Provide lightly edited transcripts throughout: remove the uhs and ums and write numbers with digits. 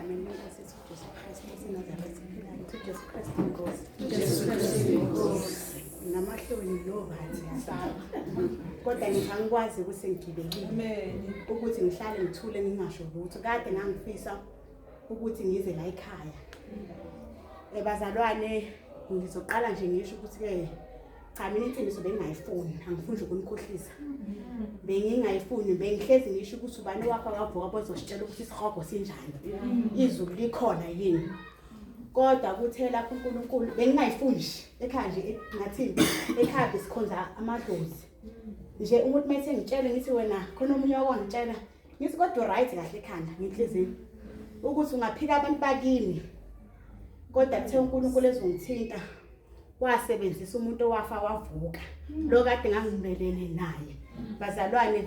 egameni lenkosi yethu uJesu Kristu waseNazaretha siphilayo uthi uJesu Kristu inkosi. Jesu Kristu inkosi. Namahloni novathi yasaba. Kodwa ngikwazi ukuthi ngigibelile. Amen. Ukuthi ngihlale ngithule ngingasho lutho. Kade ngangifisa ukuthi ngize la ekhaya. Bazalwane ngizoqala nje ngisho ukuthi ke cha mina insindiso bengingayifuni, angifuni nje ukunikhohlisa. Bengingayifuni, bengihlezi ngisho ukuthi ubani wakho akavuka bazositshela ukuthi isihogo sinjani. Izulu likhona yini. Kodwa kuthe lapho uNkulunkulu bengingayifuni nje ekhaya nje ngathi ekhaya besikhonza amadlozi. Nje umuntu mayethe ngitshele ngithi wena khona omunye wangitshela ngithi kodwa right kahle ekhanda nginhlizini ukuthi ungaphika abantu bakini. Kodwa kuthe uNkulunkulu ezongithinta wasebenzisa umuntu owafa wavuka lo kade ngangimelene naye. Bazalwane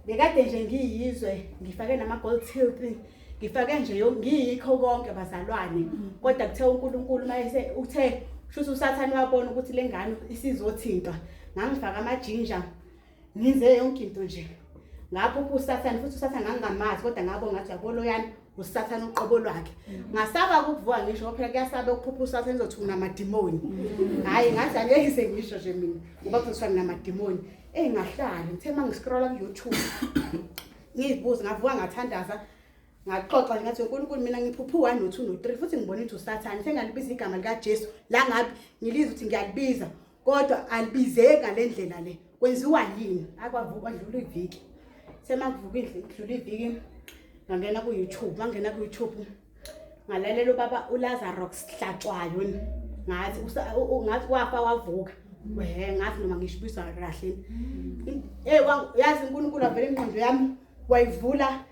bekade nje ngiyizwe ngifake nama gold tooth ngifake nje ngiyikho konke bazalwane. Kodwa kuthe uNkulunkulu mayese uthe shuthi uSathane wabona ukuthi lengane isizothintwa ngangifaka amajinja ngize yonke into nje ngapho uSathane futhi uSathane ngangamazi kodwa ngabona ngathi yabona yani uSathane uqobo lwakhe. Ngasaba ukuvuka ngisho ngoba phela kuyasaba ukuphupha uSathane ezothuna namadimoni. Hayi ngathi angeke sengisho nje mina ngoba kuzofana namadimoni. Ngahlala ngithe mangiscrolla ku YouTube ngizibuza ngavuka ngathandaza ngaxoxa ngathi uNkulunkulu mina ngiphupha u1 no2 no3 futhi ngibona ukuthi uSathane sengalibiza igama lika Jesu la ngabe ngiliza ukuthi ngiyalibiza kodwa alibizeki ngalendlela le kwenziwa yini akwavuka adlula iviki semakuvuka idlula iviki ngangena ku YouTube ngangena ku YouTube ngalalela ubaba uLazarus Hlatshwayo ngathi wafa wavuka ngathi noma ngishibisa kahle yazi uNkulunkulu avele ingqondo yami wayivula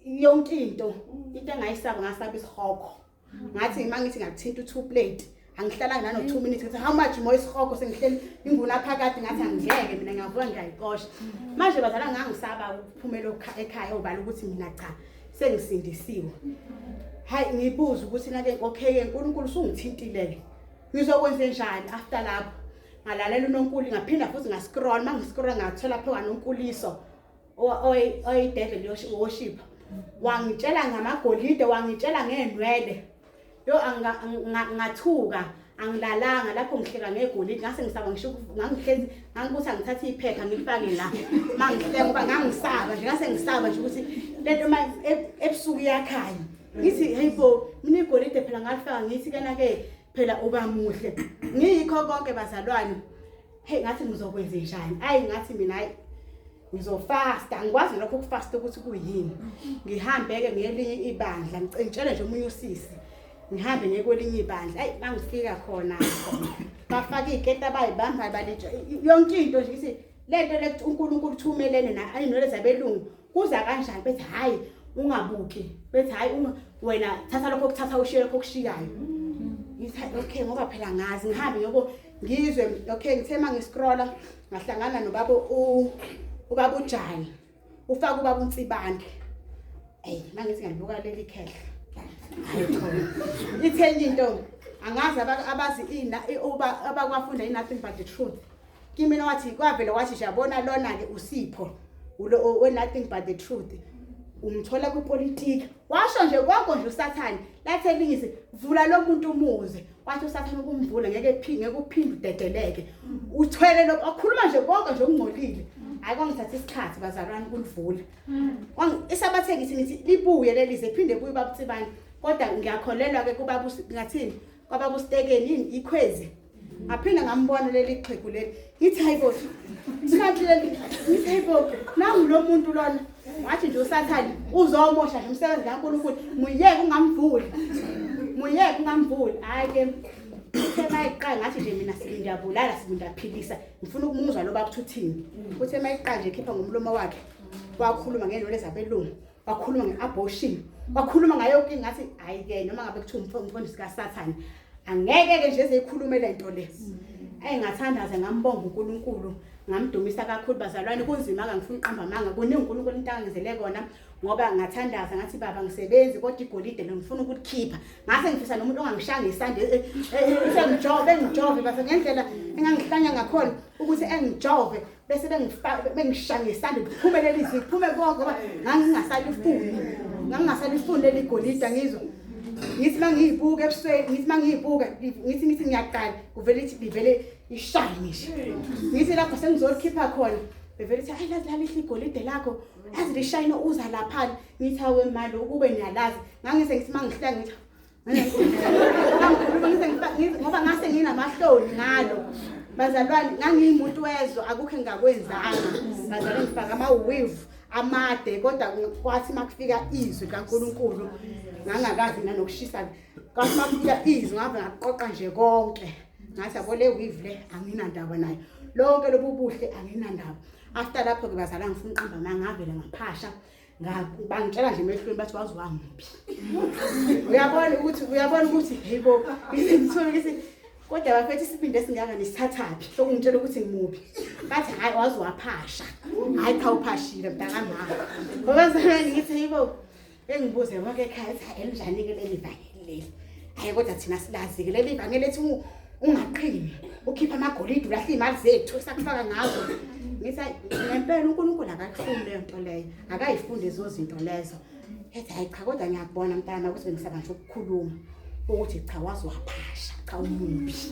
yonke into engayisaba ngasaba isihogo ngathi mangithi ngakuthinta u2 plate angihlala ngana no2 minutes ngathi how much more isihogo sengihleli inguna phakathi ngathi angiyeke mina ngiyavuka ngiyayixosha manje bazala ngangisaba ukuphumela ekhaya obala ukuthi mina cha sengisindisiwe. Hayi ngibuza ukuthi nake okay uNkulunkulu usungithintile ngizokwenza njani after lapho ngalalela uNkulunkulu ngaphinda futhi ngascroll mangiscroll ngathola phewa noNkuliso oy devil worship wangitshela ngamagolide wangitshela ngenwele yo ngathuka angilalanga lapho ngihleka ngegolide ngase ngisaba ngisho ngangihlezi ngangikuthi ngithatha iphepha ngilifake la mangihleka ngoba ngangisaba nje ngase ngisaba nje ukuthi lento ebusuku yakhanya ngithi hayibo mina igolide phela ngalifaka ngithi kana ke phela uba muhle ngiyikho konke bazalwane. Hey ngathi ngizokwenza njani ayi ngathi mina hayi ngizofasta angikwazi lokho ukufasta ukuthi kuyini ngihambeke ngelinye ibandla ngicela nje umunye usisi ngihambe ngekwelinye ibandla ayi mangifika khona bafaka iketa bayibamba balitsha yonke into nje ithi lento le uNkulunkulu thumelene na ayinole zabelungu kuza kanjani bethi hayi ungabuki bethi hayi wena thatha lokho ukuthatha ushiye lokho kushiyayo ngithi okay ngoba phela ngazi ngihambe yoko ngizwe okay ngithe mangiscrolla ngahlangana nobaba ubaba uJani ufaka ubaba uNtsibande mangithi ngalibuka leli khehla ithenye into angazi abazi abakwafunda nothing but the truth kimina wathi kwavela wathi yabona lona ke uSipho we nothing but the truth umthola kwipolitiki washo nje konke nje uSathane lathi elingise vula lo muntu umuze wathi uSathane ukumvula ngeke uphinde udedeleke uthwele lokho akhuluma nje konke nje okungcolile hayi kwangithatha isikhathi bazalwane kulivula isabathe ngithi libuye lelize phinde buye babutsibani kodwa ngiyakholelwa ke kubaba ngathini kwababa uStekeni yini ikhwezi ngaphinda ngambona leli xhegu leli ngithi hayibo sikhathi leli ngithi hayibo nangu lo muntu lona wathi nje uSathane uzomosha nje umsebenzi kaNkulunkulu muyeke ungamvuli hayi ke mayiqala ngathi nje mina ngiyabulala ngiyaphelisa ngifuna ukumuzwa lo baba uthini uthe mayiqala nje khipha ngomlomo wakhe wakhuluma ngenwele zabelungu wakhuluma ngeabortion wakhuluma ngayo yonke ngathi hayi ke noma ngabe kuthiwa umfundisi kaSathane angeke ke nje ezikhulume lento le ayingathandaza ngambonga uNkulunkulu ngamdumisa kakhulu bazalwane kunzima ngifuna uqamba amanga kuningi uNkulunkulu into angizele kona ngoba ngathandaza ngathi baba ngisebenzi kodwa igolide lo ngifuna ukulikhipha ngase ngifisa nomuntu ongangishanga isande ngijove base ngendlela engangihlanya ngakhona ukuthi engijove bese bengishanga isande kuphumelelise kuphume konke ngoba ngangingasali ufuni ngangingasalifunde ligolide ngizwa ngithi mangiyibuka ebusweni ngithi mangiyibuka ngithi ngiyaqala kuvele ithi livele ishine nje ngithi lapho sengizolikhipha khona bevele ithi hayi lazi lalihle igolide lakho yazi lishine uza lapha ngithi awe mali ukube niyalazi ngangise ngithi mangihlenga ngithi ngoba ngase nginamahloni ngalo bazalwane ngangiyimuntu wezwe akukho engakwenzanga bazalwane ngifaka ama-weave amade kodwa kwathi makufika izwi kaNkulunkulu ngangakazi nanokushisa kwathi makufika izwi ngabe ngaqoqa nje konke ngathi yabo le weave le anginandaba nayo lonke lobu buhle anginandaba after lapho ke bazalwane ngifuna uqamba mangavela ngaphasha bangitshela nje emehlweni bathi wazi wangiphi uyabona ukuthi yebo isithule kodwa bafethu isiphinde singaka nesithathapi sokungitshela ukuthi ngimuphi bathi hayi wazi waphasha hayi cha uphashile mntakamama ngoba sana ngithi yibo engibuze bonke ekhaya ethi elinjani ke leli vangeli leli hayi kodwa thina silazi ke leli vangeli ethi ungaqhini ukhipha amagolide ulahle imali zethu sakufaka ngazo ngithi ngempela uNkulunkulu akakuhlumi leyo nto leyo akayifunde ezo zinto lezo ethi hayi cha kodwa ngiyakubona mntana ukuthi bengisaba nje ukukhuluma ukuthi cha wazi waphasha cha umuphi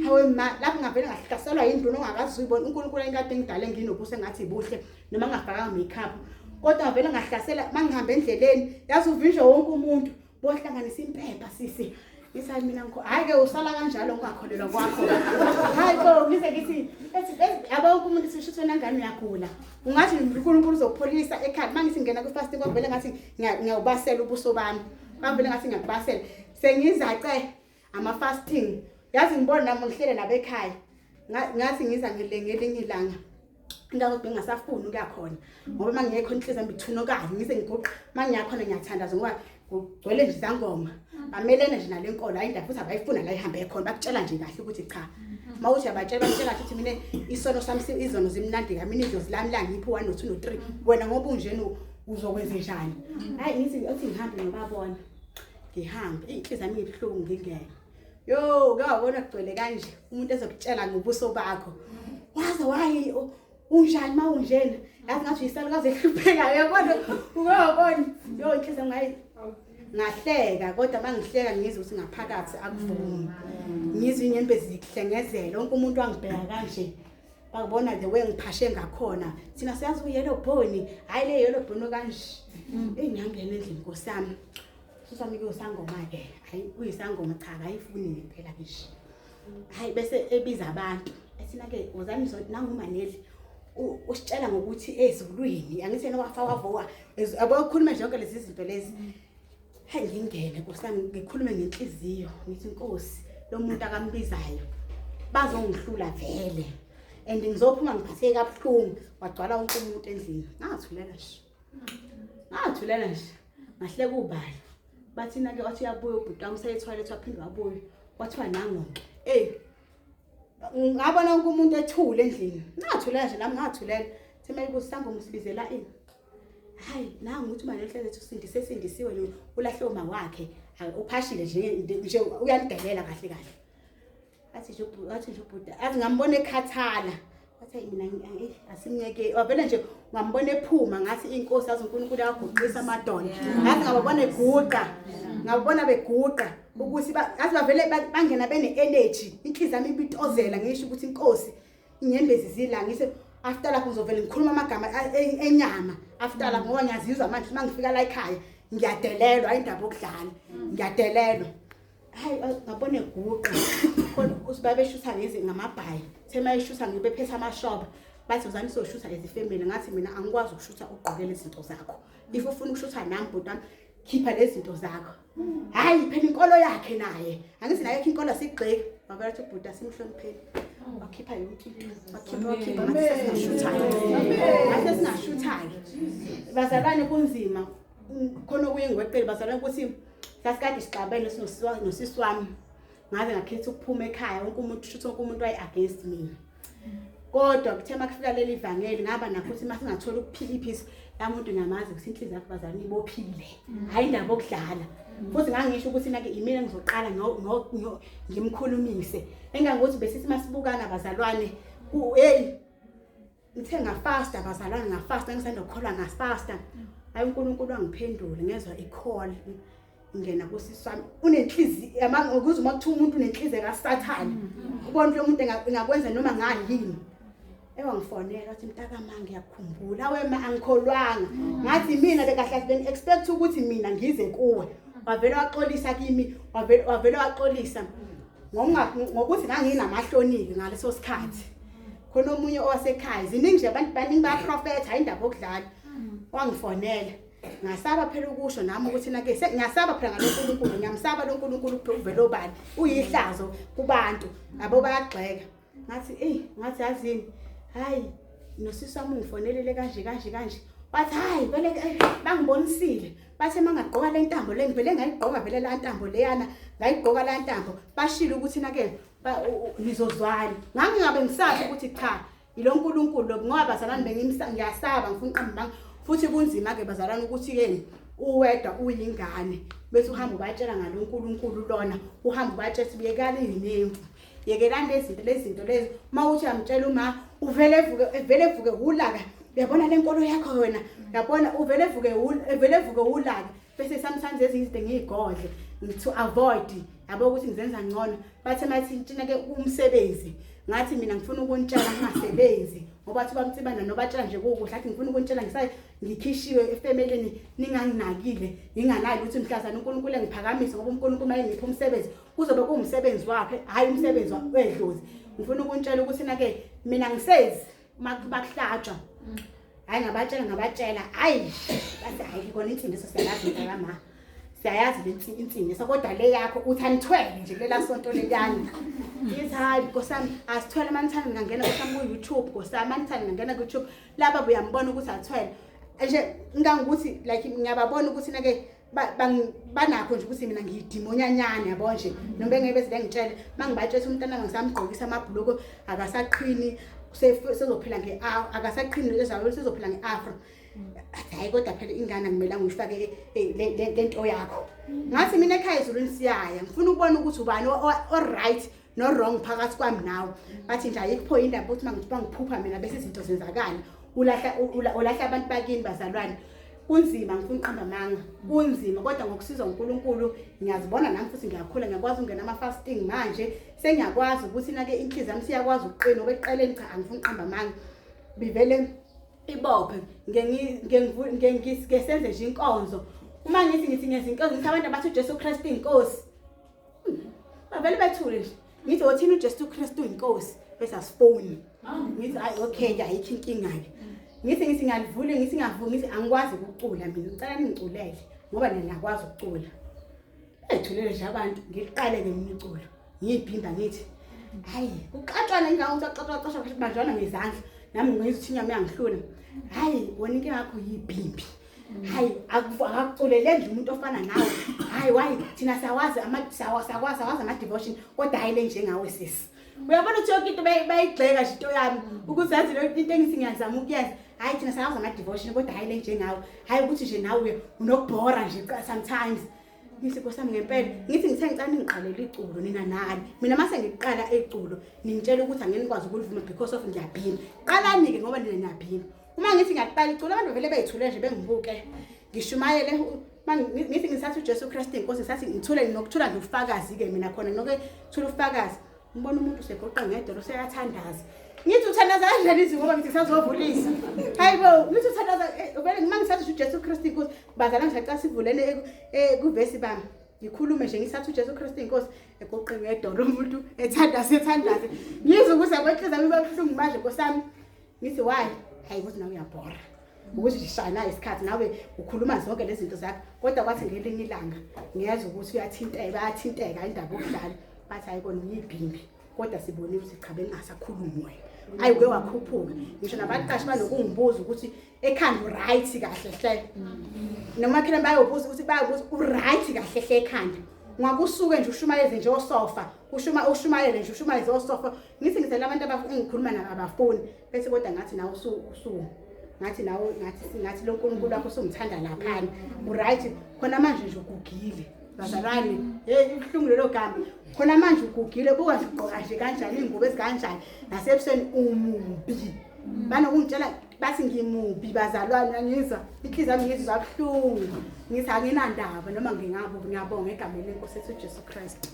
hawe lapho ngavele ngahlaselwa yinduna ongakazi uyibona uNkulunkulu enkade ngidale nginobuhle ngathi ibuhle noma ngafaka makeup kodwa ngavele ngahlasela mangihambe endleleni yazi uvinje wonke umuntu bohlanganisa impepha sisi ngisayi mina ngikho hayi ke usala kanjalo ngakholelwa kwakho hayi bo ngithi yabo umuntu sishuthe nangani uyagula ungathi uNkulunkulu uzopholisa ekhaya mangithi ngena ku fasting kwavele ngathi ngiyawubasela ubuso bami bavele ngathi ngiyakubasela sengizace ama fasting yazi ngibona nami ngihlele nabekhaya ngathi ngiza ngelinye ilanga ndawo bengasafuni ukuyakhona ngoba mangiyekho inhliziyo mbithunokani ngise ngiguqa mangiyakhona ngiyathandaza ngoba kugcwele nje izangoma bamelene nje nalenkolo ayindaba futhi abayifuna la ihambe khona bakutshela nje kahle ukuthi cha mawuthi abatshela kahle ukuthi mina isono sami izono zimnandi ka mina idlozi lami la ngiphi 1 no 2 no 3 wena ngoba unjeni uzokwenza njani hayi ngithi uthi ngihambe ngibabona ngihambe inhliziyo yami ibhlungu ngingena yo ngawabona kugcwele kanje umuntu ezokutshela ngobuso bakho waze wayi unjani mawunjena yazi ngathi isalukazi ehlupheka yabona ungabona yo inhliziyo ngahleka kodwa mangihleka ngizwe ukuthi ngaphakathi akuvumi ngizwe inyembezi zihlengezela wonke umuntu wangibheka kanje bakubona the way ngiphashe ngakhona thina siyazi uyelo bhoni hayi le yelo bhoni kanje engiyangena endlini nkosami usami kuyosangoma ke hayi kuyisangoma cha akayifuni phela ngisho hayi bese ebiza abantu ethina ke wozani ngizothi nangumaneli usitshela ngokuthi ezulwini angithi yena wafaka voka abakhuluma nje yonke lezi zinto lezi hayi ngingene nkosami ngikhulume ngenhliziyo ngithi Nkosi lo muntu akambizayo bazongihlula vele and ngizophuma ngiphatheke kabuhlungu wagcwala wonke umuntu endlini ngathulela nje ngahleka ubali bathina ke wathi uyabuya ubhuti wami sayethoilet waphinde wabuya wathiwa nangonke ngabona wonke umuntu ethule endlini ngathulela nje nami ngathulela thema ibusangoma usibizela ini hayi nangu ukuthi manje ehleze sindisiwe lo ulahle uma wakhe uphashile nje uyanidelela kahle athi nje ubhuti athi ngambona ekhathala wathi mina asimnyeke wavele nje ngambona ephuma ngathi inkosi yazi uNkulunkulu yaguqisa amadolo ngathi ngababona eguqa ngabona beguqa ukuthi azi bavele bangena bene-energy inhliziyo yami ibitozela ngisho ukuthi inkosi inyembezi zila ngise after lapho ngizovela ngikhuluma amagama enyama after lapho ngoba ngiyazizwa manje mangifika la ekhaya ngiyadelelwa indaba yokudlala ngiyadelelwa hayi ngabona eguqa khona usibabe shutha ngamabhayi thema eshutha ngibephethe amashop bathi uzani soshutha ezifemini ngathi mina angikwazi ukushutha uqokele izinto zakho if ufuna ukushutha nami bhuti wami khipha lezi zinto zakho hayi phela inkolo yakhe naye angithi naye inkolo sigxeke bavela ukuthi ubhuti asimhlonipheni wakhipha yonke wakhipha ngathi singashuthayo bazalwane kunzima khona kuyingweqeli bazalwane ukuthi sasikade sixabene nosisi wami ngaze ngakhetha ukuphuma ekhaya wonke umuntu shutha wonke umuntu waye against me kodwa kuthe makufika leli vangeli ngaba nakho ukuthi masingathola ukuphila iphisi lamuntu ngamazi ukuthi inhliziyo yakho bazalwane ibophile hayi indaba okudlala futhi ngangisho ukuthi nake imina ngizoqala ngimkhulumise engangokuthi besithi masibukana bazalwane hey ngithe ngafasta bazalwane ngafasta ngisanda ukukholwa ngafasta hayi uNkulunkulu angiphendule ngezwa i-call ingena kusisi wami unenhliziyo ukuze uma kuthiwa umuntu unenhliziyo kaSathane ubona lo muntu engakwenza noma ngayini ewangifonela uthi mntakama ngiyakukhumbula wema angikholwanga ngathi mina bekahle ben expect ukuthi mina ngize kuwe wavela waxolisa kimi wavela waxolisa ngokuthi nganginamahloniki ngaleso sikhathi khona omunye owasekhaya ziningi nje abantu baningi ba prophet hayi indaba okudlala wangifonela ngasaba phela ukusho nami ukuthi nake ngiyasaba phela ngaloNkulunkulu ngiyamsaba loNkulunkulu uvela obani uyihlazo kubantu abo bayagxeka ngathi yazini hayi nosisi wami ungifonelele kanje wathi hayi vele bangibonisile bathe mangagqoka le ntambo le ngivele ngayigqoka vele la ntambo leyana ngayigqoka la ntambo bashilo ukuthi nake nizozwana ngangingabe ngisazi ukuthi cha ilo nkulunkulu lo ngoba bazalwane ngiyasaba ngifuna uqamba futhi kunzima ke bazalwane ukuthi ke uwedwa uyingane bese uhamba ubatshela ngalo nkulunkulu lona uhamba ubatshela sibiyekala inemfu yekelani lezinto lezi mawuthi amtshela uma uvele evuke ulaka uyabona lenkolo yakho wena uyabona uvele evuke ulaka bese sometimes ezinto ngiyigodle to avoid yabo ukuthi ngizenza ngcono bathe mathi ntsina ke umsebenzi ngathi mina ngifuna ukuntshela ngingasebenzi ngobathi bamtsibana nobatshela nje kukuhle athi ngifuna ukuntshela ngikhishiwe efemelini ninganginakile nginganali ukuthi mhlazana uNkulunkulu engiphakamisa ngoba uNkulunkulu maye ngipha umsebenzi kuzobe kuumsebenzi wakhe hayi umsebenzi wedlozi ngifuna ukuntshela ukuthi nake mina ngisezi makuhlatshwa hayi ngabatshela hayi bathi hayi kona insindiso siyayazi mntakama siyayazi le insindiso kodwa le yakho uthi anithwele nje kulela sonto leyani yithi hayi nkosami asithwele manithanda ngangena kusami ku YouTube nkosami manithanda ngangena ku YouTube laba buyambona ukuthi athwele nje ngangukuthi like ngiyababona ukuthi nake banakho nje ukuthi mina ngiyidimonyanyana yabo nje noma ngeke bese ngitshele mangibatshela umntana ngisamgqokisa amabhuluko akasaqhini sezophila akasaqhini lezawo sezophila ngeafro hayi kodwa phela ingane kumele ngifake lento yakho ngathi mina ekhaya ezulwini siyaya ngifuna ukubona ukuthi ubani right no wrong phakathi kwami nawe bathi nje ayikho indaba ukuthi mangiphupha mina bese izinto zenzakala ulahla abantu bakini bazalwane kunzima ngifuna uqamba manga kunzima kodwa ngokusiza uNkulunkulu ngiyazibona nami futhi ngiyakhula ngiyakwazi ukungena ama-fasting manje sengiyakwazi ukuthi nake inhliziyo yami siyakwazi ukuqina obeqeleni cha angifuni uqamba manga bivele ibophe ngesenze nje inkonzo uma ngithi ngezinkonzo ngithi abantu abathi uJesu Kristu inkosi bavele bethule nje ngithi othina uJesu Kristu inkosi bese asifoni ngithi hayi okay ayikho inkinga ke ngithi ngalivule ngithi ngavuki ngithi angikwazi ukucula mina ngicela ningiculele ngoba nina ngiyakwazi ukucula ethulele nje abantu ngiqale ke mina iculo ngiyibhimba ngithi hayi uqaxana ngawuthi aqaxaxasha banjwana ngezandla nami ngizithi inyama yangihlula hayi wona inkinga yakho yibhimbi hayi akuculele nje umuntu ofana nawe hayi wayi thina sawazi ama devotion kodwa hayi le njengawe sisi uyabona ukuthi yonke into bayigxeka nje into yami ukuthi yazi le into engithi ngiyazama ukuyenza hayi thina sawazi ama devotion kodwa hayi le njengawe hayi ukuthi nje nawe unokubhora nje sometimes ngithi nkosami ngempela ngithi ngithe ngicela ngiqalele iculo nina nani mina mase ngiqala iculo ningitshela ukuthi angeke nikwazi ukulivuma because of ngiyabhima qalani ke ngoba nina niyabhima uma ngithi ngiyaqala iculo abantu vele bayithule nje bengibuke ngishumayele ngithi ngisathi uJesu Kristu inkosi ngisathi ngithule nokuthula nje ufakazi ke mina khona noke thula ufakazi ngibona umuntu segoqa ngedolo seyathandaza ngithi uthandaza kanjani izinto ngoba ngithi sazovulisa hayibo ngithi uthandaza vele ngimangisathi uJesu Kristu inkosi bazalana ngicela sivulene kuvesi bami ngikhulume nje ngisathi uJesu Kristu inkosi egoqa ngedolo umuntu ethandaza ngizwe ukuthi abahleza bebabhlungu manje nkosami ngithi why hayi ukuthi nawe uyabhora ukuthi ngishayina isikhathi nawe ukhuluma zonke lezi zinto zakho kodwa kwathi ngelinye ilanga ngiyazi ukuthi bayathinteka indaba yokudlala bathi hayi kona ngiyibhimbi kodwa sibonile ukuthi cha bengasakhulumi wena hayi uke wakhuphuka ngisho nabaqashi banokungibuza ukuthi ekhanda right kahle hle noma khona bayobuza ukuthi bayobuza right kahle hle ekhanda ngakusuke nje ushumayeze nje osofa ushumayele nje ushumayeze osofa ngithi ngizela abantu abangikhuluma nabo abafuni bese kodwa ngathi nawe usu ngathi lo nkulunkulu wakho usungithanda lapha right khona manje nje ugugile bazalwane ihlungu lelo gama khona manje ugugile buka nje ugqoka nje kanjani ingubo ezikanjani nasebusweni umubi bana ungitshela bathi ngimubi bazalwane ngizwa inhliziyo yami ngizwa kabuhlungu ngithi anginandaba noma ngingabo ngiyabonga egameni leNkosi yethu uJesu Kristu.